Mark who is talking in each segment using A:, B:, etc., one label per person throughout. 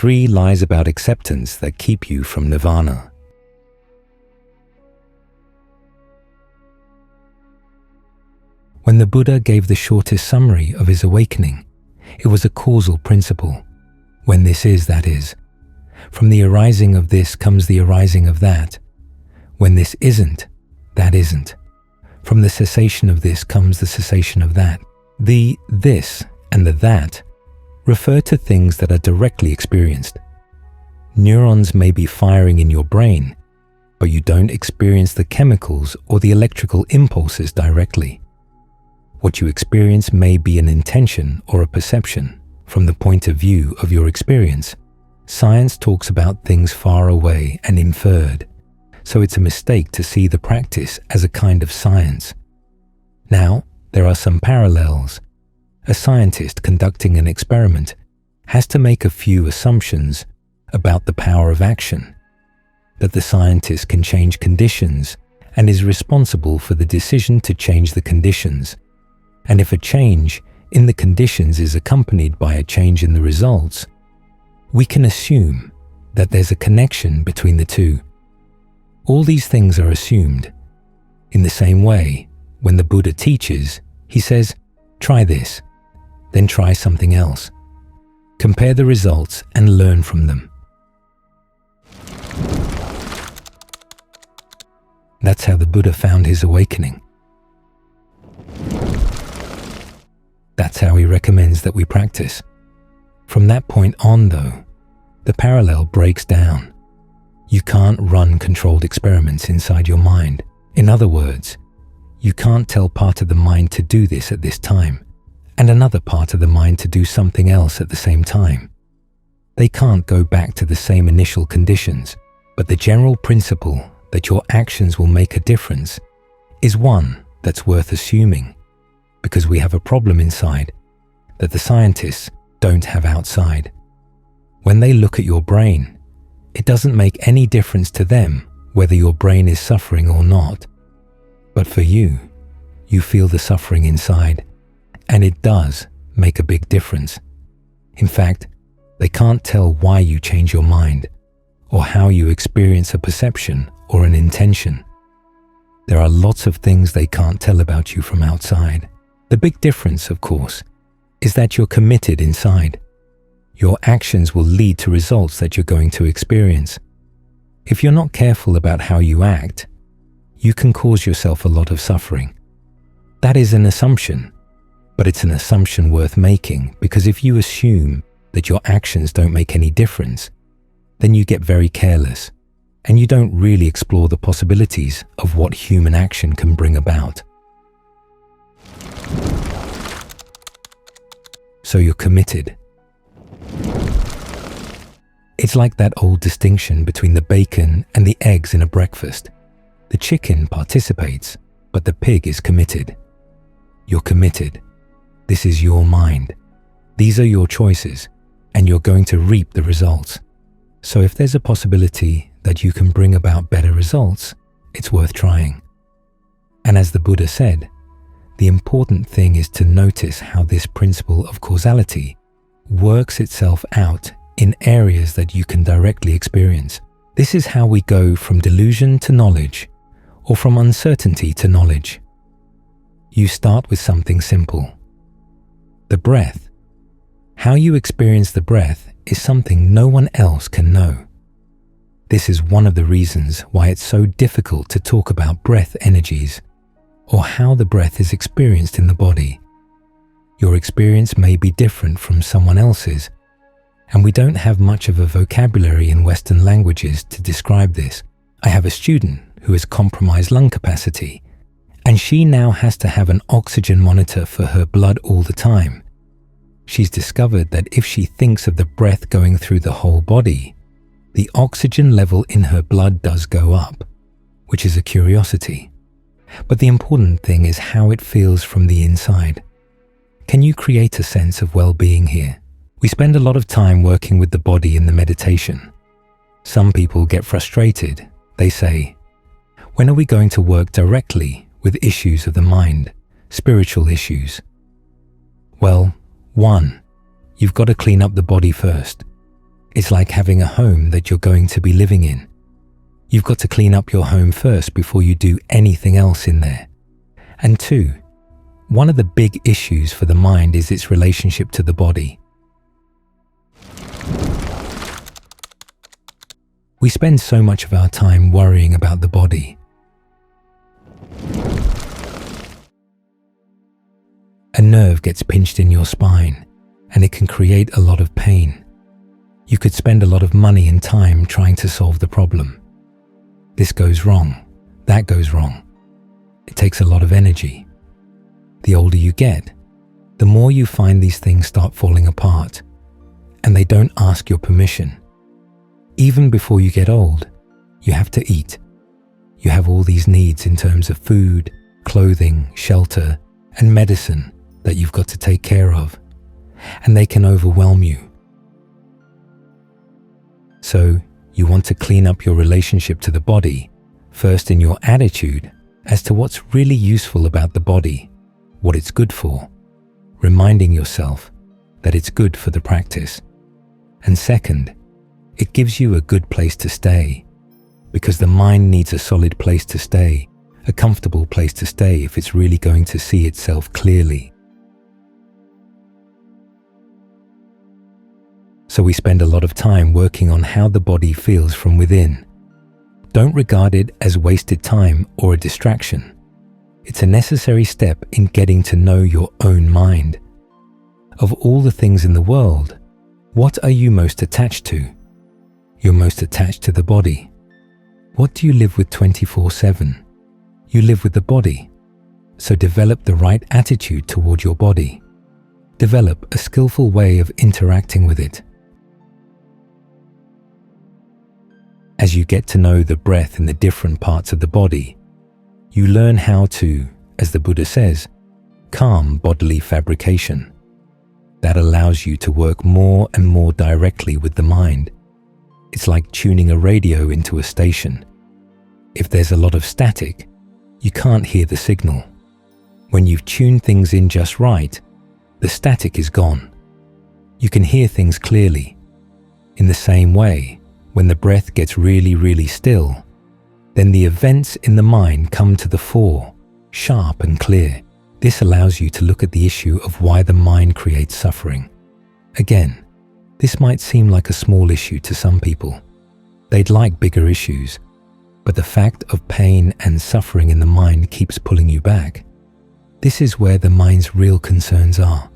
A: 3 lies about acceptance that keep you from Nirvana. When the Buddha gave the shortest summary of his awakening, it was a causal principle. When this is, that is. From the arising of this comes the arising of that. When this isn't, that isn't. From the cessation of this comes the cessation of that. The this and the that refer to things that are directly experienced. Neurons may be firing in your brain, but you don't experience the chemicals or the electrical impulses directly. What you experience may be an intention or a perception from the point of view of your experience. Science talks about things far away and inferred, so it's a mistake to see the practice as a kind of science. Now, there are some parallels. A scientist conducting an experiment has to make a few assumptions about the power of action, that the scientist can change conditions and is responsible for the decision to change the conditions. And if a change in the conditions is accompanied by a change in the results, we can assume that there's a connection between the two. All these things are assumed. In the same way, when the Buddha teaches, he says, try this, then try something else. Compare the results and learn from them. That's how the Buddha found his awakening. That's how he recommends that we practice. From that point on, though, the parallel breaks down. You can't run controlled experiments inside your mind. In other words, you can't tell part of the mind to do this at this time, and another part of the mind to do something else at the same time. They can't go back to the same initial conditions, but the general principle that your actions will make a difference is one that's worth assuming, because we have a problem inside that the scientists don't have outside. When they look at your brain, it doesn't make any difference to them whether your brain is suffering or not. But for you, you feel the suffering inside, and it does make a big difference. In fact, they can't tell why you change your mind or how you experience a perception or an intention. There are lots of things they can't tell about you from outside. The big difference, of course, is that you're committed inside. Your actions will lead to results that you're going to experience. If you're not careful about how you act, you can cause yourself a lot of suffering. That is an assumption, but it's an assumption worth making, because if you assume that your actions don't make any difference, then you get very careless, and you don't really explore the possibilities of what human action can bring about. So you're committed. It's like that old distinction between the bacon and the eggs in a breakfast. The chicken participates, but the pig is committed. You're committed. This is your mind. These are your choices, and you're going to reap the results. So if there's a possibility that you can bring about better results, it's worth trying. And as the Buddha said, the important thing is to notice how this principle of causality works itself out in areas that you can directly experience. This is how we go from delusion to knowledge, or from uncertainty to knowledge. You start with something simple. The breath. How you experience the breath is something no one else can know. This is one of the reasons why it's so difficult to talk about breath energies, or how the breath is experienced in the body. Your experience may be different from someone else's, and we don't have much of a vocabulary in Western languages to describe this. I have a student who has compromised lung capacity, and she now has to have an oxygen monitor for her blood all the time. She's discovered that if she thinks of the breath going through the whole body, the oxygen level in her blood does go up, which is a curiosity. But the important thing is how it feels from the inside. Can you create a sense of well-being here? We spend a lot of time working with the body in the meditation. Some people get frustrated. They say, when are we going to work directly with issues of the mind, spiritual issues? Well, 1, you've got to clean up the body first. It's like having a home that you're going to be living in. You've got to clean up your home first before you do anything else in there. And 2, one of the big issues for the mind is its relationship to the body. We spend so much of our time worrying about the body. A nerve gets pinched in your spine, and it can create a lot of pain. You could spend a lot of money and time trying to solve the problem. This goes wrong, that goes wrong. It takes a lot of energy. The older you get, the more you find these things start falling apart, and they don't ask your permission. Even before you get old, you have to eat. You have all these needs in terms of food, clothing, shelter, and medicine that you've got to take care of, and they can overwhelm you. So, you want to clean up your relationship to the body, first in your attitude as to what's really useful about the body, what it's good for, reminding yourself that it's good for the practice. And second, it gives you a good place to stay, because the mind needs a solid place to stay, a comfortable place to stay if it's really going to see itself clearly. So we spend a lot of time working on how the body feels from within. Don't regard it as wasted time or a distraction. It's a necessary step in getting to know your own mind. Of all the things in the world, what are you most attached to? You're most attached to the body. What do you live with 24/7? You live with the body. So develop the right attitude toward your body. Develop a skillful way of interacting with it. As you get to know the breath in the different parts of the body, you learn how to, as the Buddha says, calm bodily fabrication. That allows you to work more and more directly with the mind. It's like tuning a radio into a station. If there's a lot of static, you can't hear the signal. When you've tuned things in just right, the static is gone. You can hear things clearly. In the same way, when the breath gets really, really still, then the events in the mind come to the fore, sharp and clear. This allows you to look at the issue of why the mind creates suffering. Again, this might seem like a small issue to some people. They'd like bigger issues, but the fact of pain and suffering in the mind keeps pulling you back. This is where the mind's real concerns are.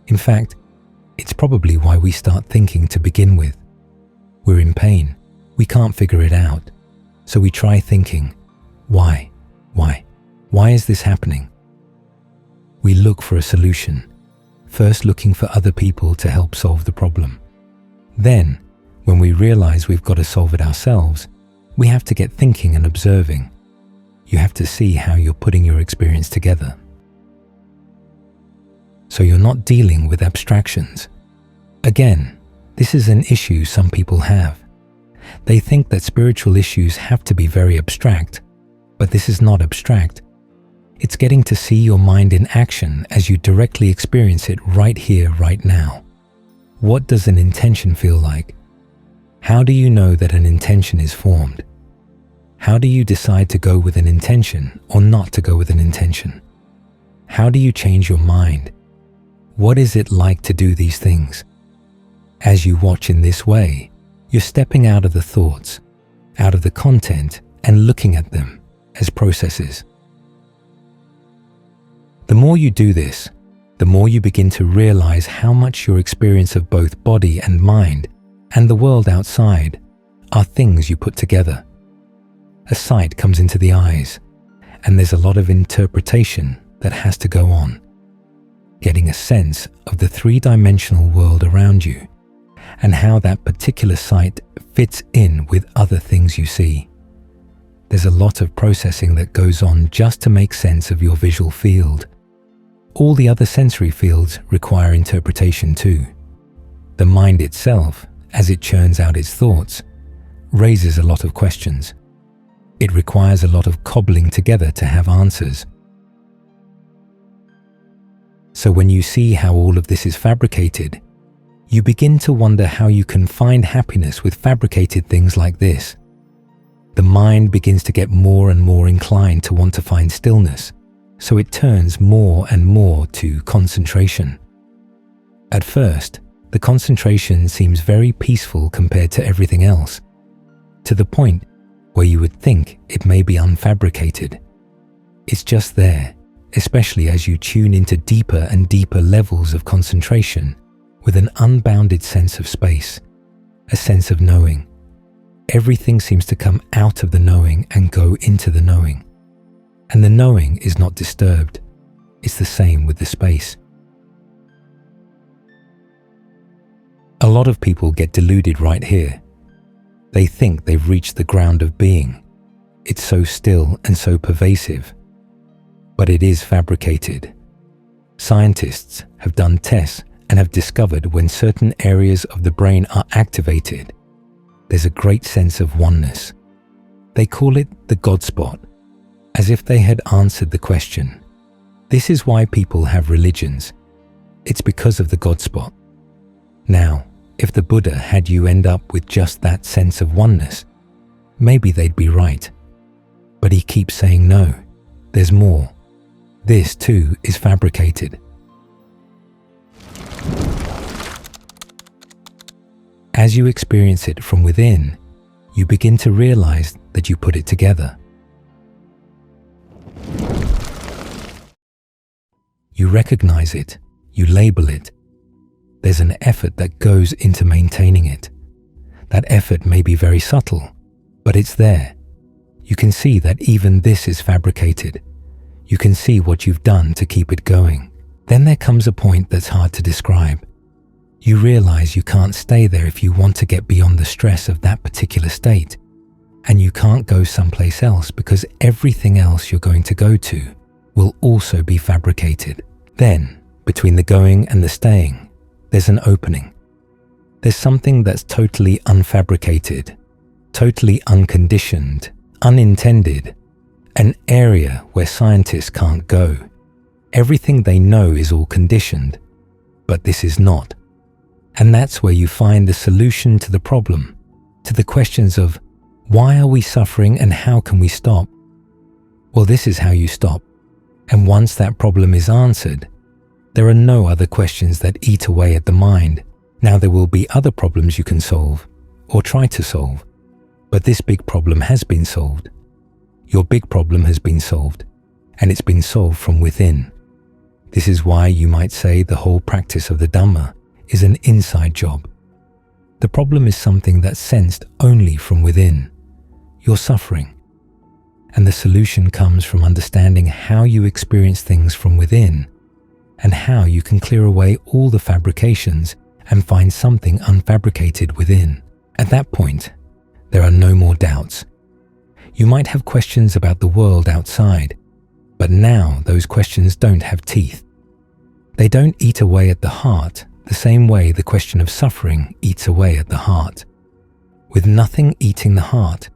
A: In fact, it's probably why we start thinking to begin with. We're in pain. We can't figure it out. So we try thinking, why? Why is this happening? We look for a solution, first looking for other people to help solve the problem. Then, when we realize we've got to solve it ourselves, we have to get thinking and observing. You have to see how you're putting your experience together. So you're not dealing with abstractions. Again, this is an issue some people have. They think that spiritual issues have to be very abstract, but this is not abstract. It's getting to see your mind in action as you directly experience it right here, right now. What does an intention feel like? How do you know that an intention is formed? How do you decide to go with an intention or not to go with an intention? How do you change your mind? What is it like to do these things? As you watch in this way, you're stepping out of the thoughts, out of the content, and looking at them as processes. The more you do this, the more you begin to realize how much your experience of both body and mind and the world outside are things you put together. A sight comes into the eyes, and there's a lot of interpretation that has to go on, getting a sense of the three-dimensional world around you and how that particular sight fits in with other things you see. There's a lot of processing that goes on just to make sense of your visual field. All the other sensory fields require interpretation too. The mind itself, as it churns out its thoughts, raises a lot of questions. It requires a lot of cobbling together to have answers. So when you see how all of this is fabricated, you begin to wonder how you can find happiness with fabricated things like this. The mind begins to get more and more inclined to want to find stillness, so it turns more and more to concentration. At first, the concentration seems very peaceful compared to everything else, to the point where you would think it may be unfabricated. It's just there, especially as you tune into deeper and deeper levels of concentration with an unbounded sense of space, a sense of knowing. Everything seems to come out of the knowing and go into the knowing. And the knowing is not disturbed. It's the same with the space. A lot of people get deluded right here. They think they've reached the ground of being. It's so still and so pervasive. But it is fabricated. Scientists have done tests and have discovered when certain areas of the brain are activated, there's a great sense of oneness. They call it the God spot, as if they had answered the question. This is why people have religions. It's because of the God spot. Now, if the Buddha had you end up with just that sense of oneness, maybe they'd be right. But he keeps saying no, there's more. This too is fabricated. As you experience it from within, you begin to realize that you put it together. You recognize it, you label it. There's an effort that goes into maintaining it. That effort may be very subtle, but it's there. You can see that even this is fabricated. You can see what you've done to keep it going. Then there comes a point that's hard to describe. You realize you can't stay there if you want to get beyond the stress of that particular state, and you can't go someplace else because everything else you're going to go to will also be fabricated. Then, between the going and the staying, there's an opening. There's something that's totally unfabricated, totally unconditioned, unintended, an area where scientists can't go. Everything they know is all conditioned, but this is not. And that's where you find the solution to the problem, to the questions of why are we suffering and how can we stop? Well, this is how you stop. And once that problem is answered, there are no other questions that eat away at the mind. Now there will be other problems you can solve or try to solve, but this big problem has been solved. Your big problem has been solved, and it's been solved from within. This is why you might say the whole practice of the Dhamma is an inside job. The problem is something that's sensed only from within. You're suffering. And the solution comes from understanding how you experience things from within and how you can clear away all the fabrications and find something unfabricated within. At that point, there are no more doubts. You might have questions about the world outside, but now those questions don't have teeth. They don't eat away at the heart the same way the question of suffering eats away at the heart. With nothing eating the heart,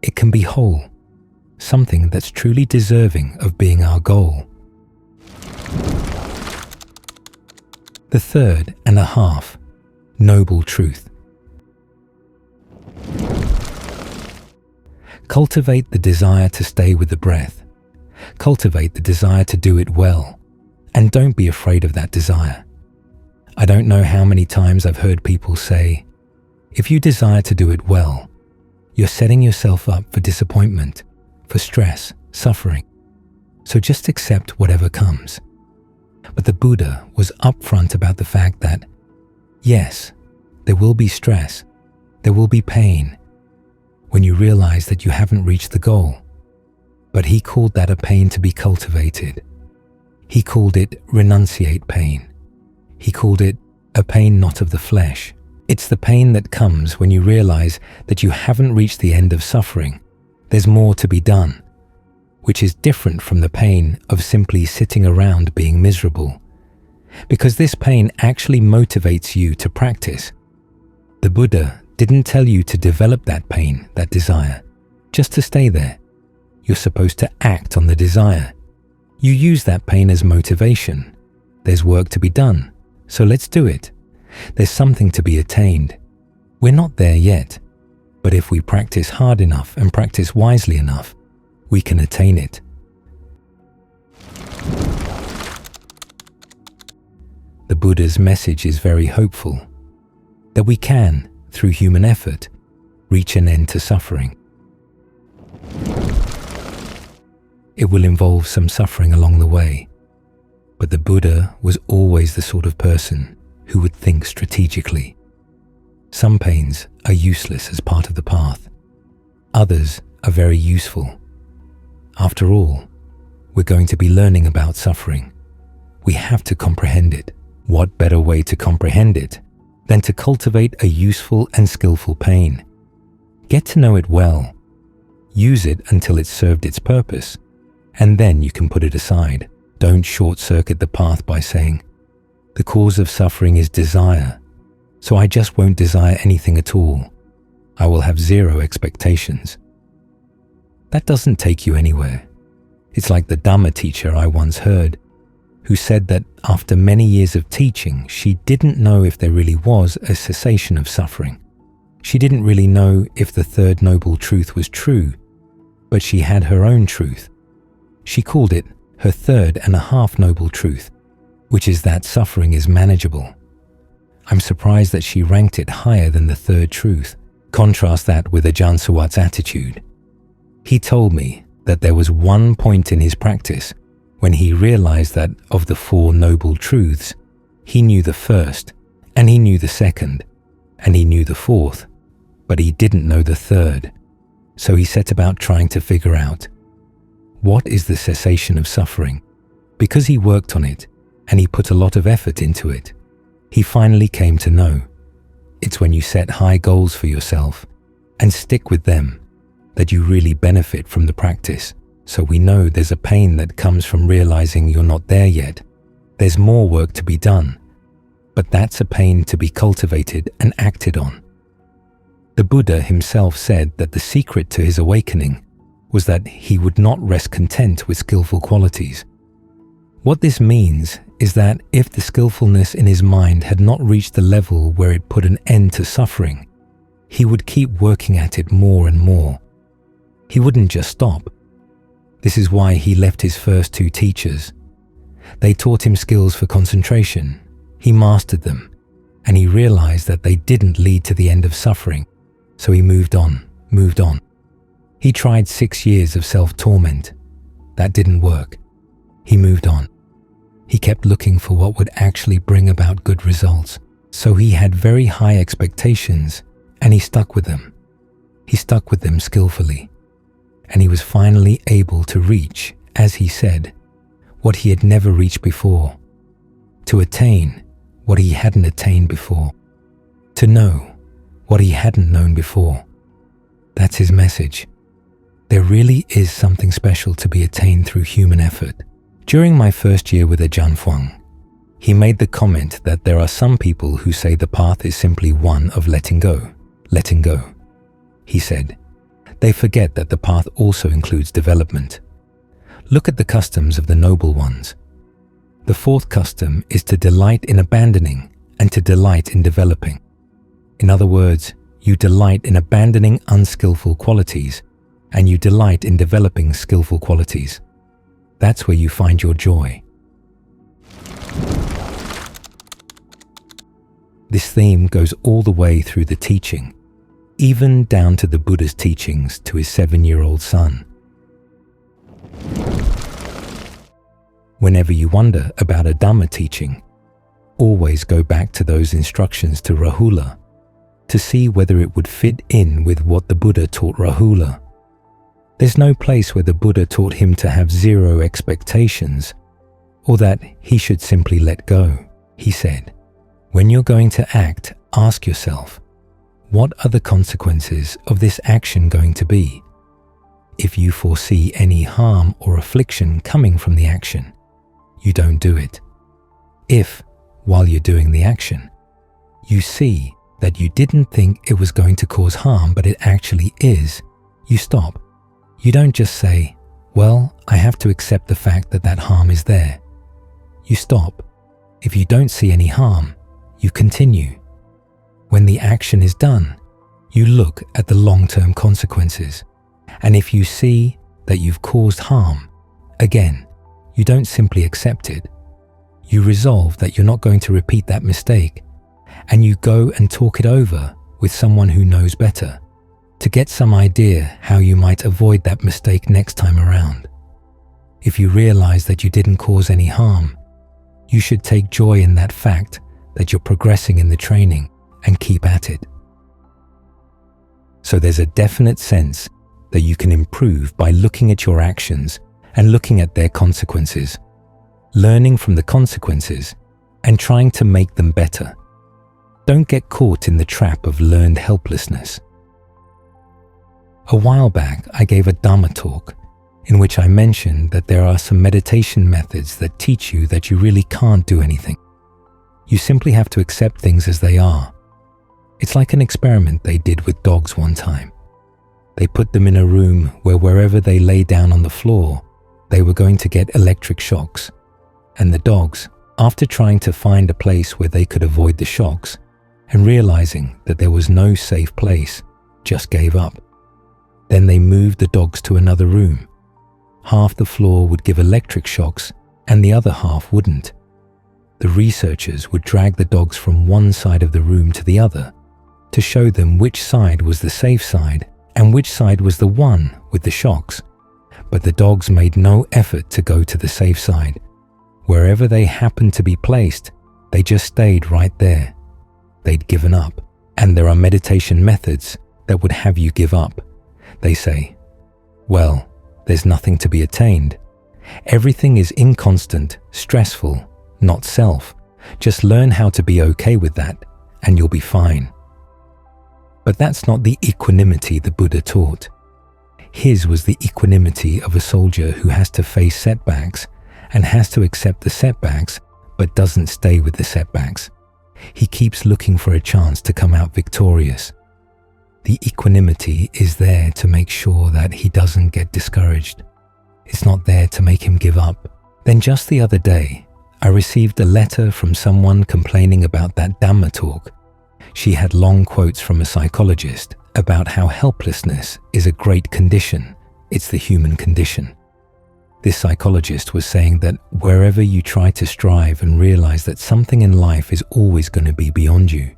A: it can be whole, something that's truly deserving of being our goal. The third and a half, noble truth. Cultivate the desire to stay with the breath. Cultivate the desire to do it well, and don't be afraid of that desire. I don't know how many times I've heard people say, if you desire to do it well, you're setting yourself up for disappointment, for stress, suffering. So just accept whatever comes. But the Buddha was upfront about the fact that, yes, there will be stress, there will be pain, when you realize that you haven't reached the goal. But he called that a pain to be cultivated. He called it renunciate pain. He called it a pain not of the flesh. It's the pain that comes when you realize that you haven't reached the end of suffering. There's more to be done, which is different from the pain of simply sitting around being miserable, because this pain actually motivates you to practice. The Buddha didn't tell you to develop that pain, that desire, just to stay there. You're supposed to act on the desire. You use that pain as motivation. There's work to be done, so let's do it. There's something to be attained. We're not there yet, but if we practice hard enough and practice wisely enough, we can attain it. The Buddha's message is very hopeful, that we can, through human effort, reach an end to suffering. It will involve some suffering along the way, but the Buddha was always the sort of person who would think strategically. Some pains are useless as part of the path. Others are very useful. After all, we're going to be learning about suffering. We have to comprehend it. What better way to comprehend it than to cultivate a useful and skillful pain? Get to know it well. Use it until it's served its purpose, and then you can put it aside. Don't short-circuit the path by saying, "The cause of suffering is desire, so I just won't desire anything at all. I will have zero expectations." That doesn't take you anywhere. It's like the Dhamma teacher I once heard, who said that after many years of teaching, she didn't know if there really was a cessation of suffering. She didn't really know if the third noble truth was true, but she had her own truth. She called it her third and a half noble truth, which is that suffering is manageable. I'm surprised that she ranked it higher than the third truth. Contrast that with Ajahn Suwat's attitude. He told me that there was one point in his practice when he realized that of the four noble truths, he knew the first, and he knew the second, and he knew the fourth, but he didn't know the third. So he set about trying to figure out, what is the cessation of suffering? Because he worked on it, and he put a lot of effort into it, he finally came to know. It's when you set high goals for yourself and stick with them that you really benefit from the practice. So we know there's a pain that comes from realizing you're not there yet. There's more work to be done, but that's a pain to be cultivated and acted on. The Buddha himself said that the secret to his awakening was that he would not rest content with skillful qualities. What this means is that if the skillfulness in his mind had not reached the level where it put an end to suffering, he would keep working at it more and more. He wouldn't just stop. This is why he left his first two teachers. They taught him skills for concentration. He mastered them, and he realized that they didn't lead to the end of suffering. So he moved on. He tried 6 years of self-torment. That didn't work. He moved on. He kept looking for what would actually bring about good results. So he had very high expectations, and he stuck with them. He stuck with them skillfully. And he was finally able to reach, as he said, what he had never reached before. To attain what he hadn't attained before. To know what he hadn't known before. That's his message. There really is something special to be attained through human effort. During my first year with Ajahn Fuang, he made the comment that there are some people who say the path is simply one of letting go. He said, they forget that the path also includes development. Look at the customs of the noble ones. The fourth custom is to delight in abandoning and to delight in developing. In other words, you delight in abandoning unskillful qualities and you delight in developing skillful qualities. That's where you find your joy. This theme goes all the way through the teaching, even down to the Buddha's teachings to his 7-year-old son. Whenever you wonder about a Dhamma teaching, always go back to those instructions to Rahula to see whether it would fit in with what the Buddha taught Rahula. There's no place where the Buddha taught him to have zero expectations or that he should simply let go. He said, when you're going to act, ask yourself, what are the consequences of this action going to be? If you foresee any harm or affliction coming from the action, you don't do it. If, while you're doing the action, you see that you didn't think it was going to cause harm but it actually is, you stop. You don't just say, well, I have to accept the fact that that harm is there. You stop. If you don't see any harm, you continue. When the action is done, you look at the long-term consequences. And if you see that you've caused harm, again, you don't simply accept it. You resolve that you're not going to repeat that mistake, and you go and talk it over with someone who knows better to get some idea how you might avoid that mistake next time around. If you realize that you didn't cause any harm, you should take joy in that fact that you're progressing in the training and keep at it. So there's a definite sense that you can improve by looking at your actions and looking at their consequences, learning from the consequences and trying to make them better. Don't get caught in the trap of learned helplessness. A while back, I gave a Dhamma talk in which I mentioned that there are some meditation methods that teach you that you really can't do anything. You simply have to accept things as they are. It's like an experiment they did with dogs one time. They put them in a room where wherever they lay down on the floor, they were going to get electric shocks. And the dogs, after trying to find a place where they could avoid the shocks and realizing that there was no safe place, just gave up. Then they moved the dogs to another room. Half the floor would give electric shocks and the other half wouldn't. The researchers would drag the dogs from one side of the room to the other to show them which side was the safe side and which side was the one with the shocks. But the dogs made no effort to go to the safe side. Wherever they happened to be placed, they just stayed right there. They'd given up. And there are meditation methods that would have you give up. They say, well, there's nothing to be attained. Everything is inconstant, stressful, not self. Just learn how to be okay with that, and you'll be fine. But that's not the equanimity the Buddha taught. His was the equanimity of a soldier who has to face setbacks and has to accept the setbacks, but doesn't stay with the setbacks. He keeps looking for a chance to come out victorious. The equanimity is there to make sure that he doesn't get discouraged. It's not there to make him give up. Then just the other day, I received a letter from someone complaining about that Dhamma talk. She had long quotes from a psychologist about how helplessness is a great condition. It's the human condition. This psychologist was saying that wherever you try to strive and realize that something in life is always going to be beyond you,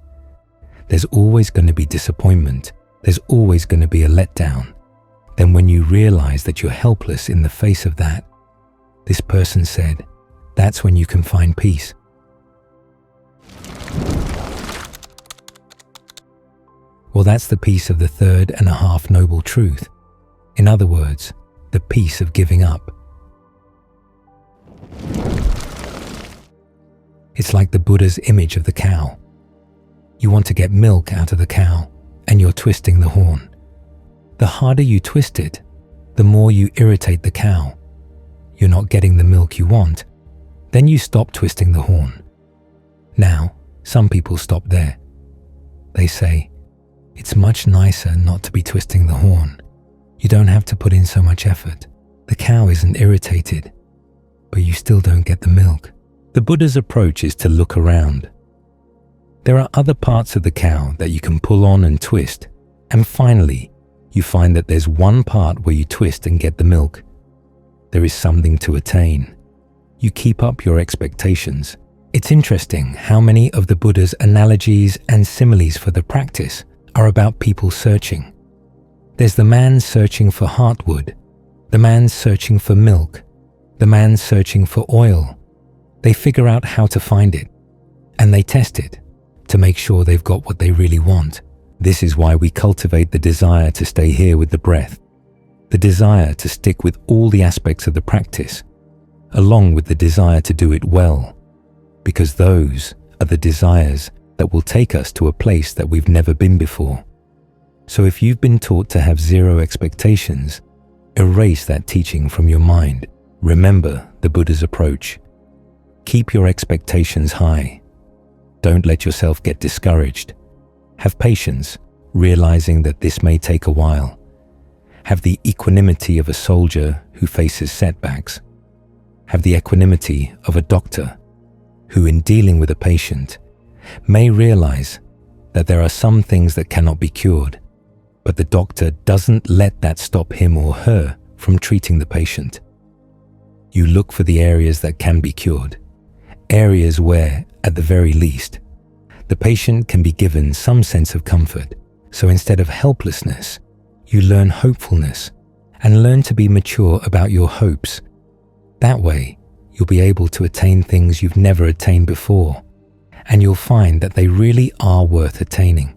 A: there's always going to be disappointment, there's always going to be a letdown, then when you realize that you're helpless in the face of that, this person said, that's when you can find peace. Well, that's the peace of the third and a half noble truth. In other words, the peace of giving up. It's like the Buddha's image of the cow. You want to get milk out of the cow, and you're twisting the horn. The harder you twist it, the more you irritate the cow. You're not getting the milk you want. Then you stop twisting the horn. Now, some people stop there. They say, it's much nicer not to be twisting the horn. You don't have to put in so much effort. The cow isn't irritated, but you still don't get the milk. The Buddha's approach is to look around. There are other parts of the cow that you can pull on and twist, and finally, you find that there's one part where you twist and get the milk. There is something to attain. You keep up your expectations. It's interesting how many of the Buddha's analogies and similes for the practice are about people searching. There's the man searching for heartwood, the man searching for milk, the man searching for oil. They figure out how to find it, and they test it to make sure they've got what they really want. This is why we cultivate the desire to stay here with the breath, the desire to stick with all the aspects of the practice, along with the desire to do it well, because those are the desires that will take us to a place that we've never been before. So if you've been taught to have zero expectations, erase that teaching from your mind. Remember the Buddha's approach. Keep your expectations high. Don't let yourself get discouraged. Have patience, realizing that this may take a while. Have the equanimity of a soldier who faces setbacks. Have the equanimity of a doctor who, in dealing with a patient, may realize that there are some things that cannot be cured, but the doctor doesn't let that stop him or her from treating the patient. You look for the areas that can be cured, areas where, at the very least, the patient can be given some sense of comfort. So instead of helplessness, you learn hopefulness and learn to be mature about your hopes. That way, you'll be able to attain things you've never attained before, and you'll find that they really are worth attaining.